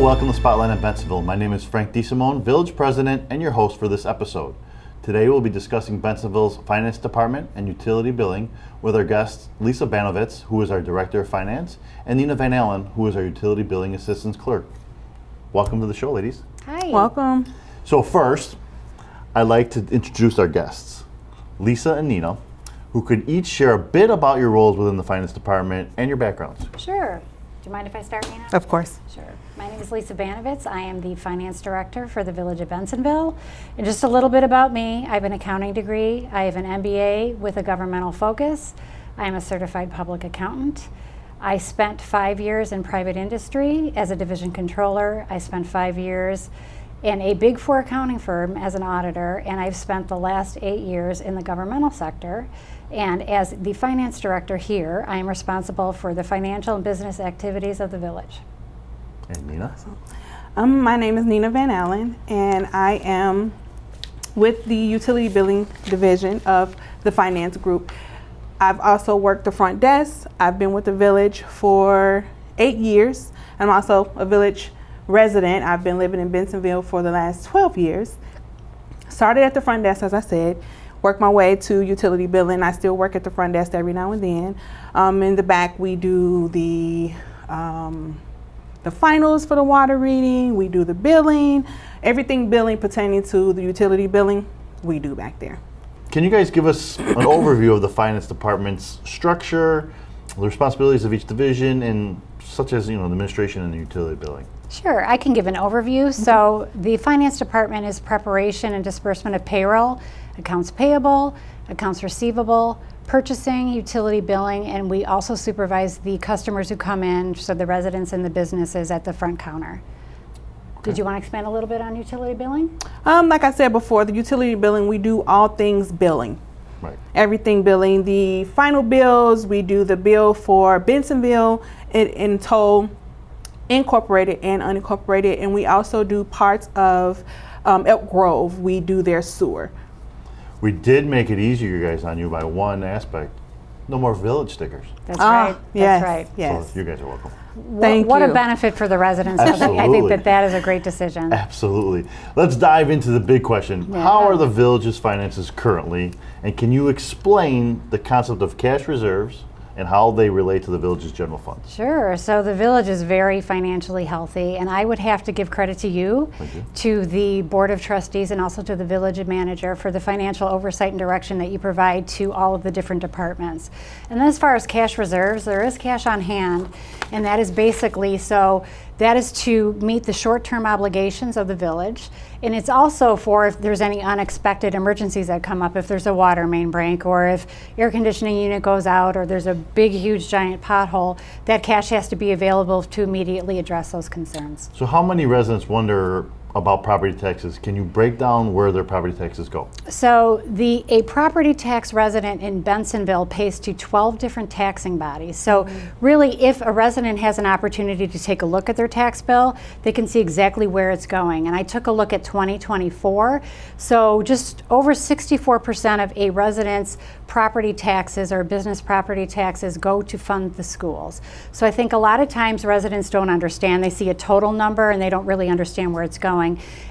welcome to Spotlight on Bensenville. My name is Frank DeSimone, Village President and your host for this episode. Today we'll be discussing Bensenville's Finance Department and Utility Billing with our guests Lisa Banovetz, who is our Director of Finance, and Nina Van Allen, who is our Utility Billing Assistance Clerk. Welcome to the show, ladies. Hi. Welcome. So first, I'd like to introduce our guests, Lisa and Nina, who could each share a bit about your roles within the Finance Department and your backgrounds. Sure. Do you mind if I start, Nina? Of course. Sure. My name is Lisa Banovetz. I am the Finance Director for the Village of Bensenville. And just a little bit about me. I have an accounting degree. I have an MBA with a governmental focus. I am a certified public accountant. I spent 5 years in private industry as a division controller. I spent 5 years in a Big Four accounting firm as an auditor, and I've spent the last 8 years in the governmental sector. And as the finance director here, I am responsible for the financial and business activities of the village. And Nina? My name is Nina Van Allen, and I am with the Utility Billing Division of the Finance Group. I've also worked the front desk. I've been with the village for 8 years. I'm also a village resident. I've been living in Bensenville for the last 12 years. Started at the front desk, as I said. Worked my way to utility billing. I still work at the front desk every now and then. In the back, we do the finals for the water reading. We do the billing. Everything billing pertaining to the utility billing, we do back there. Can you guys give us an overview of the Finance Department's structure, the responsibilities of each division, and such as, the administration and the utility billing? Sure, I can give an overview. Mm-hmm. So the Finance Department is preparation and disbursement of payroll, accounts payable, accounts receivable, purchasing, utility billing, and we also supervise the customers who come in, so the residents and the businesses at the front counter. Okay. Did you want to expand a little bit on utility billing? Like I said before, the utility billing, we do all things billing. Right. Everything billing. The final bills, we do the bill for Bensenville in total, incorporated and unincorporated, and we also do parts of Elk Grove. We do their sewer. We did make it easier, guys, on you by one aspect. No more village stickers. That's right. Yes, That's right. Yes. So you guys are welcome. What a benefit for the residents. Absolutely. I think that is a great decision. Absolutely. Let's dive into the big question. Yeah. How are the village's finances currently? And can you explain the concept of cash reserves and how they relate to the village's general fund? Sure. So the village is very financially healthy, and I would have to give credit to you, to the Board of Trustees, and also to the village manager for the financial oversight and direction that you provide to all of the different departments. And then as far as cash reserves, there is cash on hand, and that is basically that is to meet the short-term obligations of the village, and it's also for if there's any unexpected emergencies that come up, if there's a water main break, or if air conditioning unit goes out, or there's a big, huge, giant pothole, that cash has to be available to immediately address those concerns. So how many residents wonder about property taxes? Can you break down where their property taxes go? So a property tax resident in Bensenville pays to 12 different taxing bodies. So really, if a resident has an opportunity to take a look at their tax bill, they can see exactly where it's going. And I took a look at 2024. So just over 64% of a resident's property taxes or business property taxes go to fund the schools. So I think a lot of times residents don't understand. They see a total number and they don't really understand where it's going.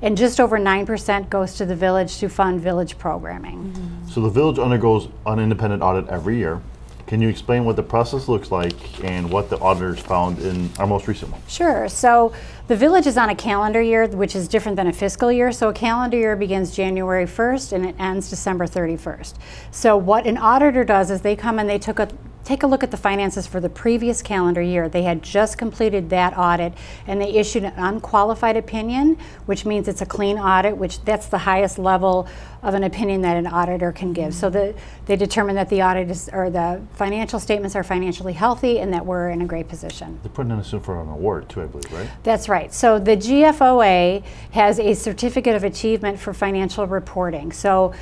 And just over 9% goes to the village to fund village programming. So the village undergoes an independent audit every year. Can you explain what the process looks like and what the auditors found in our most recent one? Sure. So the village is on a calendar year, which is different than a fiscal year. So a calendar year begins January 1st and it ends December 31st. So what an auditor does is they come and they take a look at the finances for the previous calendar year. They had just completed that audit and they issued an unqualified opinion, which means it's a clean audit, which that's the highest level of an opinion that an auditor can give. So they determine that the audit or the financial statements are financially healthy and that we're in a great position. They're putting in a suit for an award too, I believe, right? That's right. So the GFOA has a certificate of achievement for financial reporting. So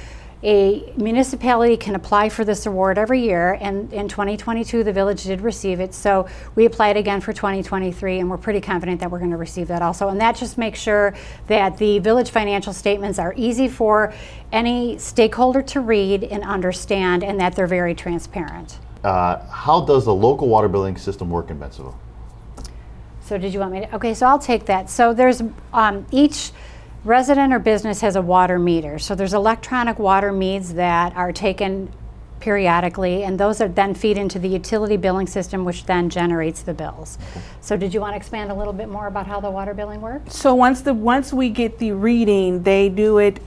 a municipality can apply for this award every year, and in 2022 the village did receive it, so we applied again for 2023 and we're pretty confident that we're going to receive that also. And that just makes sure that the village financial statements are easy for any stakeholder to read and understand, and that they're very transparent. How does the local water billing system work in Bensenville? So did you want me to? Okay, so I'll take that. So there's each resident or business has a water meter. So there's electronic water meads that are taken periodically, and those are then feed into the utility billing system, which then generates the bills. So did you want to expand a little bit more about how the water billing works? So once we get the reading, they do it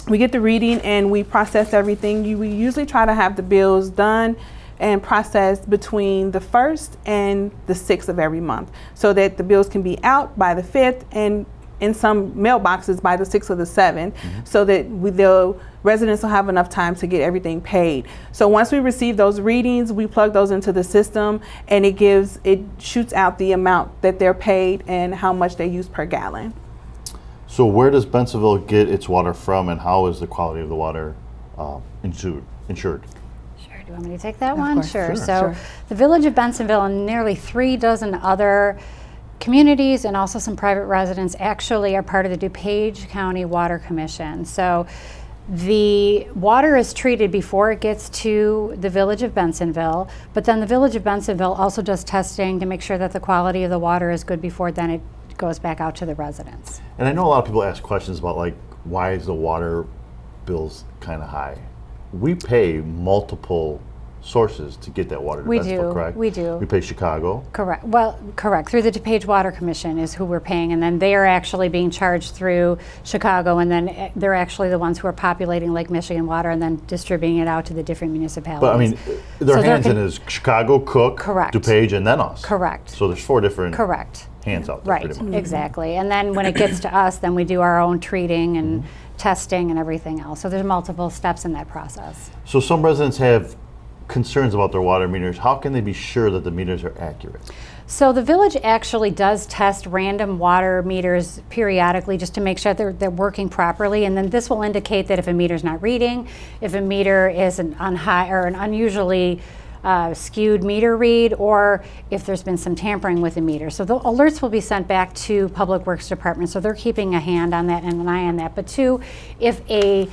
we get the reading and we process everything. We usually try to have the bills done and processed between the 1st and the 6th of every month, so that the bills can be out by the 5th and in some mailboxes by the 6th or the 7th, so that the residents will have enough time to get everything paid. So once we receive those readings, we plug those into the system, and it shoots out the amount that they're paid and how much they use per gallon. So where does Bensenville get its water from, and how is the quality of the water insured? Sure. Do you want me to take that Of one? course. Sure. Sure. So Sure. the Village of Bensenville and nearly 3 dozen other communities and also some private residents actually are part of the DuPage County Water Commission. So the water is treated before it gets to the Village of Bensenville, but then the Village of Bensenville also does testing to make sure that the quality of the water is good before then it goes back out to the residents. And I know a lot of people ask questions about, like, why is the water bills kind of high? We pay multiple sources to get that water to We Bensenville, do, correct? we do. We pay Chicago. Correct. Well, correct. Through the DuPage Water Commission is who we're paying, and then they are actually being charged through Chicago, and then they're actually the ones who are populating Lake Michigan water and then distributing it out to the different municipalities. But I mean, their So hands in is Chicago, Cook, Correct. DuPage, and then us. Correct. So there's 4 different Correct. hands out there, Right, pretty much. exactly. And then when it gets to us, then we do our own treating and testing and everything else. So there's multiple steps in that process. So some residents have concerns about their water meters. How can they be sure that the meters are accurate? So the village actually does test random water meters periodically just to make sure they're working properly, and then this will indicate that if a meter's not reading, if a meter is an unusually skewed meter read, or if there's been some tampering with the meter. So the alerts will be sent back to Public Works Department, so they're keeping a hand on that and an eye on that. But two, if a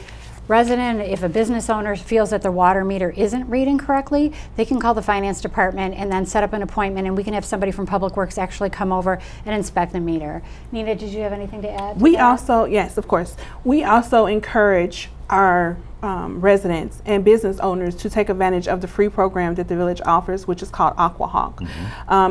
resident, if a business owner feels that their water meter isn't reading correctly, they can call the finance department and then set up an appointment, and we can have somebody from Public Works actually come over and inspect the meter. Nina, did you have anything to add to We that? also, yes, of course, we also encourage our residents and business owners to take advantage of the free program that the village offers, which is called AquaHawk.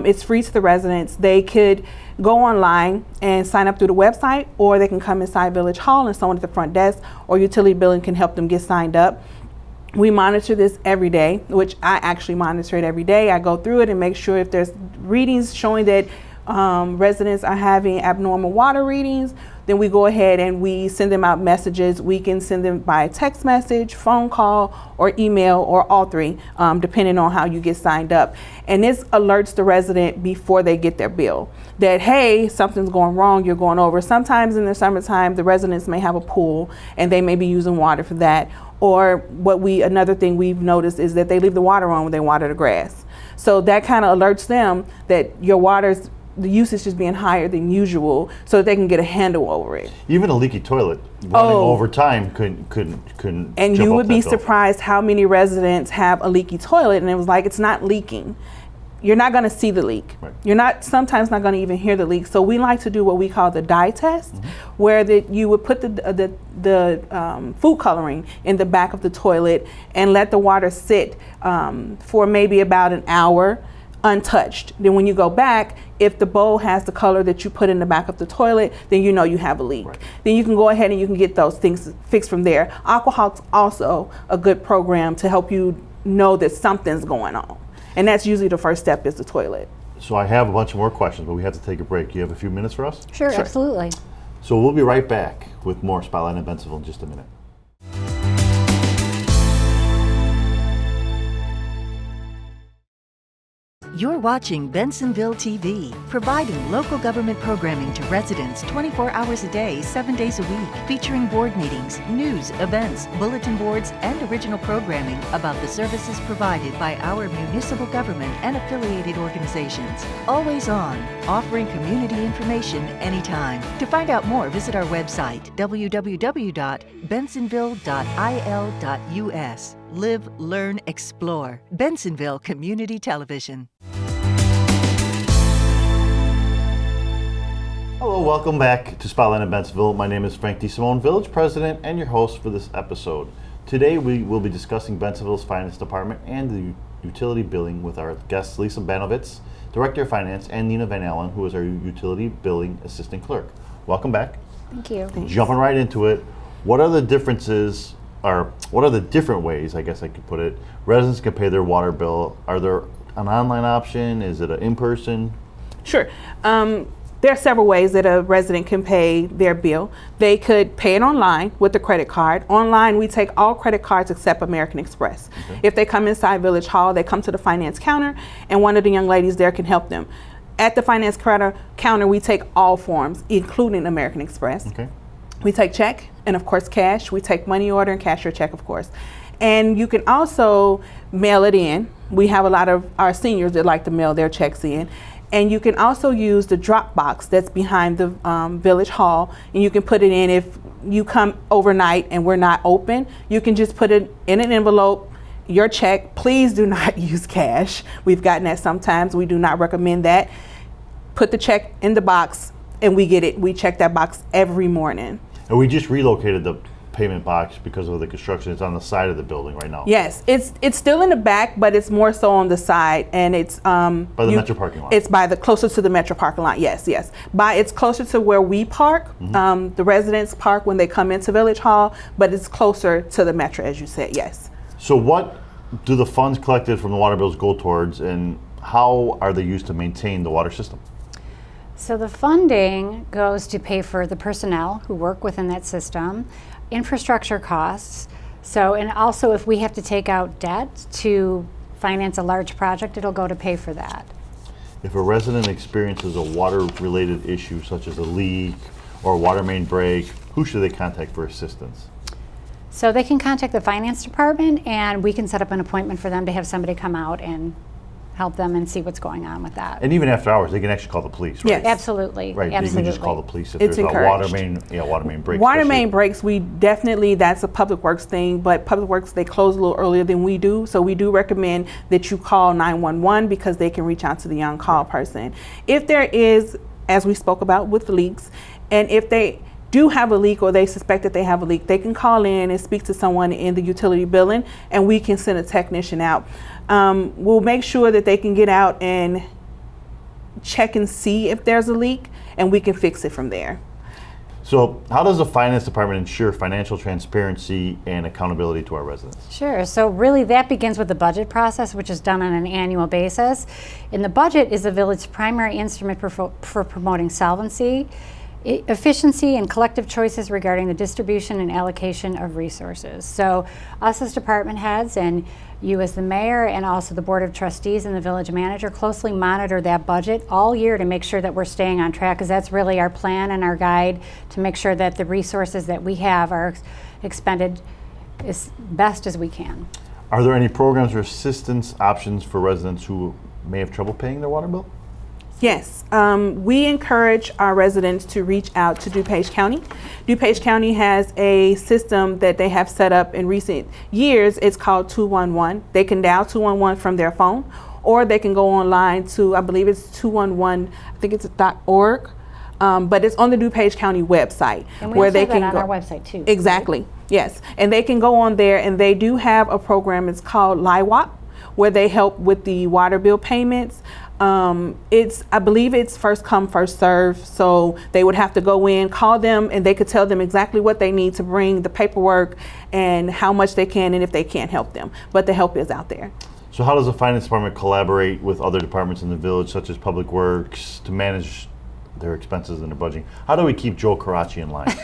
It's free to the residents. They could go online and sign up through the website, or they can come inside Village Hall and someone at the front desk or utility billing can help them get signed up. We monitor this every day, which I actually monitor it every day. I go through it and make sure if there's readings showing that residents are having abnormal water readings, then we go ahead and we send them out messages. We can send them by text message, phone call, or email, or all three, depending on how you get signed up. And this alerts the resident before they get their bill that, hey, something's going wrong, you're going over. Sometimes in the summertime, the residents may have a pool and they may be using water for that. Or another thing we've noticed is that they leave the water on when they water the grass. So that kind of alerts them that the usage is being higher than usual, so that they can get a handle over it. Even a leaky toilet running over time couldn't. And jump you up would be that bill. surprised how many residents have a leaky toilet, and it was like, it's not leaking. You're not going to see the leak. Right. You're sometimes not going to even hear the leak. So we like to do what we call the dye test, where you would put the food coloring in the back of the toilet and let the water sit for maybe about an hour untouched. Then when you go back, if the bowl has the color that you put in the back of the toilet, then you know you have a leak. Right. Then you can go ahead and you can get those things fixed from there. AquaHawk's also a good program to help you know that something's going on. And that's usually the first step, is the toilet. So I have a bunch more questions, but we have to take a break. You have a few minutes for us? Sure, absolutely. So we'll be right back with more Spotlight in Bensenville in just a minute. You're watching Bensenville TV, providing local government programming to residents 24 hours a day, 7 days a week, featuring board meetings, news, events, bulletin boards, and original programming about the services provided by our municipal government and affiliated organizations. Always on, offering community information anytime. To find out more, visit our website, www.bensenville.il.us. Live, learn, explore. Bensenville Community Television. Hello, welcome back to Spotlight in Bensenville. My name is Frank DeSimone, Village President and your host for this episode. Today we will be discussing Bensenville's Finance Department and the utility billing with our guests Lisa Banovetz, Director of Finance, and Nina Van Allen, who is our Utility Billing Assistant Clerk. Welcome back. Thank you. Jumping right into it, what are the differences, or what are the different ways, I guess I could put it, residents can pay their water bill? Are there an online option? Is it an in-person? Sure. There are several ways that a resident can pay their bill. They could pay it online with a credit card. Online, we take all credit cards except American Express. Okay. If they come inside Village Hall, they come to the finance counter, and one of the young ladies there can help them. At the finance counter, we take all forms, including American Express. Okay. We take check, and of course cash. We take money order and cashier check, of course. And you can also mail it in. We have a lot of our seniors that like to mail their checks in. And you can also use the drop box that's behind the Village Hall, and you can put it in if you come overnight and we're not open. You can just put it in an envelope, your check. Please do not use cash. We've gotten that sometimes. We do not recommend that. Put the check in the box and we get it. We check that box every morning. And we just relocated the payment box because of the construction. It's on the side of the building right now. Yes, it's still in the back, but it's more so on the side, and it's by the Metro parking lot. It's by the closer to the Metro parking lot. Yes. It's closer to where we park. The residents park when they come into Village Hall, but it's closer to the Metro, as you said. Yes. So what do the funds collected from the water bills go towards, and how are they used to maintain the water system? So the funding goes to pay for the personnel who work within that system, infrastructure costs. So, and also if we have to take out debt to finance a large project, it'll go to pay for that. If a resident experiences a water-related issue such as a leak or a water main break, who should they contact for assistance? So they can contact the finance department, and we can set up an appointment for them to have somebody come out and help them and see what's going on with that. And even after hours, they can actually call the police, right? Yes. Absolutely. Right, Absolutely. you can just call the police if It's there's encouraged. a water main break. Water especially. main breaks, we definitely, that's a Public Works thing, but Public Works, they close a little earlier than we do, so we do recommend that you call 911 because they can reach out to the on-call person. If there is, as we spoke about with leaks, and if they do have a leak or they suspect that they have a leak, they can call in and speak to someone in the utility billing, and we can send a technician out. We'll make sure that they can get out and check and see if there's a leak, and we can fix it from there. So how does the finance department ensure financial transparency and accountability to our residents? Sure. So really that begins with the budget process, which is done on an annual basis. And the budget is the village's primary instrument for promoting solvency, efficiency, and collective choices regarding the distribution and allocation of resources. So us as department heads and you as the mayor and also the board of trustees and the village manager closely monitor that budget all year to make sure that we're staying on track, because that's really our plan and our guide to make sure that the resources that we have are expended as best as we can. Are there any programs or assistance options for residents who may have trouble paying their water bill? Yes, we encourage our residents to reach out to DuPage County. DuPage County has a system that they have set up in recent years. It's called 211. They can dial 211 from their phone, or they can go online to, I believe it's 211, I think it's .org, but it's on the DuPage County website. And we where also they have can that on go. our website too. Exactly, right? Yes. And they can go on there, and they do have a program, it's called LIWAP, where they help with the water bill payments. I believe it's first come, first serve. So they would have to go in, call them, and they could tell them exactly what they need to bring, the paperwork, and how much they can, and if they can't help them. But the help is out there. So how does the finance department collaborate with other departments in the village, such as Public Works, to manage their expenses and their budgeting? How do we keep Joe Karachi in line?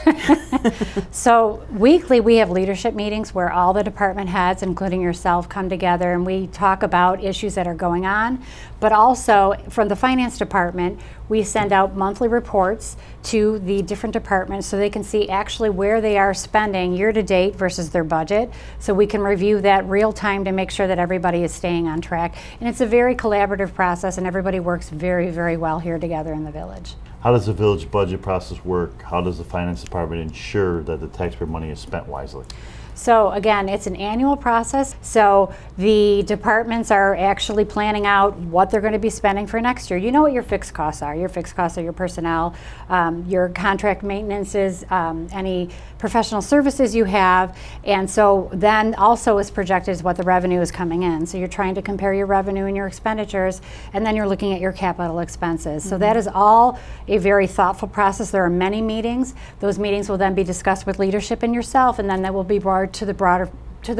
So weekly we have leadership meetings where all the department heads, including yourself, come together and we talk about issues that are going on. But also from the finance department, we send out monthly reports to the different departments so they can see actually where they are spending year to date versus their budget. So we can review that real time to make sure that everybody is staying on track. And it's a very collaborative process, and everybody works very, very well here together in the village. How does the village budget process work? How does the finance department ensure that the taxpayer money is spent wisely? So again, it's an annual process. So the departments are actually planning out what they're going to be spending for next year. You know what your fixed costs are. Your fixed costs are your personnel, your contract maintenances, any professional services you have, and so then also is projected is what the revenue is coming in. So you're trying to compare your revenue and your expenditures, and then you're looking at your capital expenses. So that is all a very thoughtful process. There are many meetings. Those meetings will then be discussed with leadership and yourself, and then that will be brought to the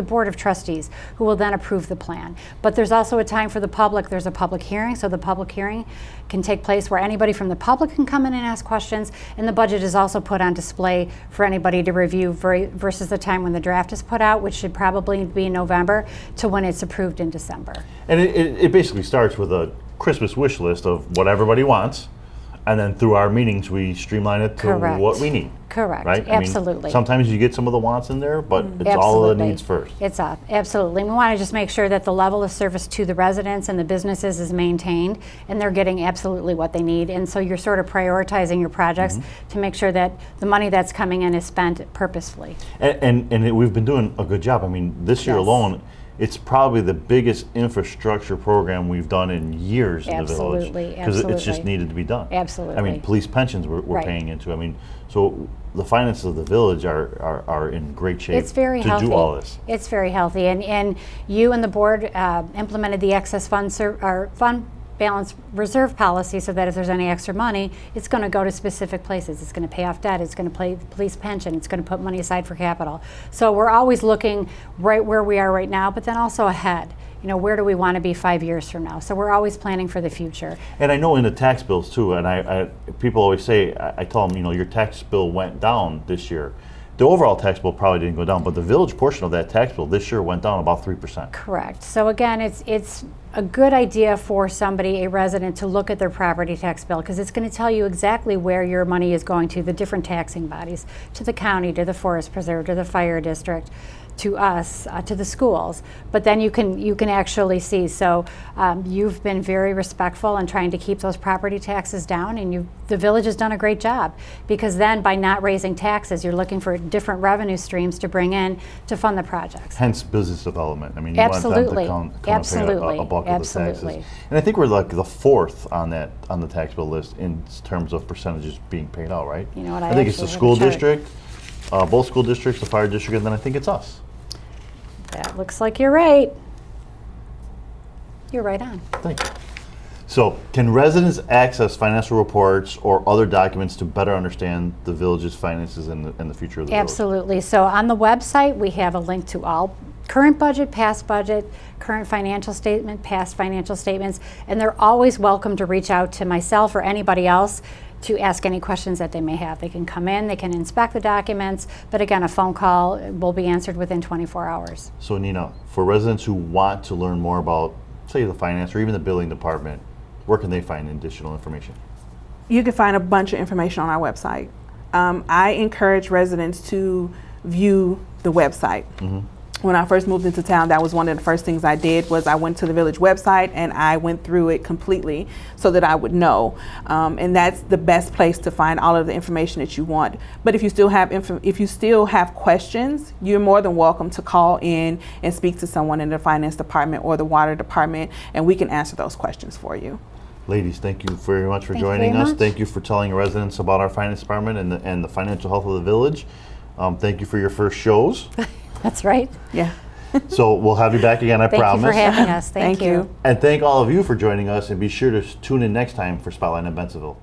Board of Trustees, who will then approve the plan. But there's also a time for the public. There's a public hearing, so the public hearing can take place where anybody from the public can come in and ask questions, and the budget is also put on display for anybody to review versus the time when the draft is put out, which should probably be in November, to when it's approved in December. And it basically starts with a Christmas wish list of what everybody wants, and then through our meetings we streamline it to Correct. what we need. Correct. Right? Absolutely. Sometimes you get some of the wants in there, but it's all of the needs first. It's up, absolutely. We want to just make sure that the level of service to the residents and the businesses is maintained, and they're getting absolutely what they need. And so you're sort of prioritizing your projects to make sure that the money that's coming in is spent purposefully. And we've been doing a good job. I mean, this year Yes. alone, it's probably the biggest infrastructure program we've done in years in the village. Absolutely, Because it's just absolutely. needed to be done. Absolutely. I mean, police pensions we're Right. paying into. I mean, so the finances of the village are in great shape It's very to healthy. do all this. It's very healthy, and you and the board implemented the excess fund fund balance reserve policy, so that if there's any extra money, it's going to go to specific places. It's going to pay off debt. It's going to pay the police pension. It's going to put money aside for capital. So we're always looking right where we are right now, but then also ahead. You know, where do we want to be 5 years from now? So we're always planning for the future. And I know in the tax bills too, and I people always say, I tell them, you know, your tax bill went down this year. The overall tax bill probably didn't go down, but the village portion of that tax bill this year went down about 3%. Correct. So again, it's a good idea for somebody, a resident, to look at their property tax bill, because it's going to tell you exactly where your money is going to, the different taxing bodies, to the county, to the forest preserve, to the fire district, to us, to the schools. But then you can actually see. So you've been very respectful in trying to keep those property taxes down, and the village has done a great job, because then by not raising taxes, you're looking for different revenue streams to bring in to fund the projects. Hence business development. I mean, you Absolutely. want them to come Absolutely. and pay a bulk Absolutely. of the taxes. And I think we're like the fourth on the tax bill list in terms of percentages being paid out, right? You know what, I think it's the actually have school a chart. district, both school districts, the fire district, and then I think it's us. That looks like you're right. You're right on. Thank you. So, can residents access financial reports or other documents to better understand the village's finances and the future of the village? Absolutely. So on the website, we have a link to all current budget, current financial statement, past financial statements, and they're always welcome to reach out to myself or anybody else to ask any questions that they may have. They can come in, they can inspect the documents, but again, a phone call will be answered within 24 hours. So, Nina, for residents who want to learn more about, say, the finance or even the billing department, where can they find additional information? You can find a bunch of information on our website. I encourage residents to view the website. When I first moved into town, that was one of the first things I did. Was I went to the village website and I went through it completely so that I would know. And that's the best place to find all of the information that you want. But if you still have questions, you're more than welcome to call in and speak to someone in the finance department or the water department, and we can answer those questions for you. Ladies, thank you very much for Thank you joining very us. much. Thank you for telling residents about our finance department and the financial health of the village. Thank you for your first shows. That's right. Yeah. So we'll have you back again, I Thank promise. you for having us. Thank Thank you. And thank all of you for joining us, and be sure to tune in next time for Spotlight in Bensenville.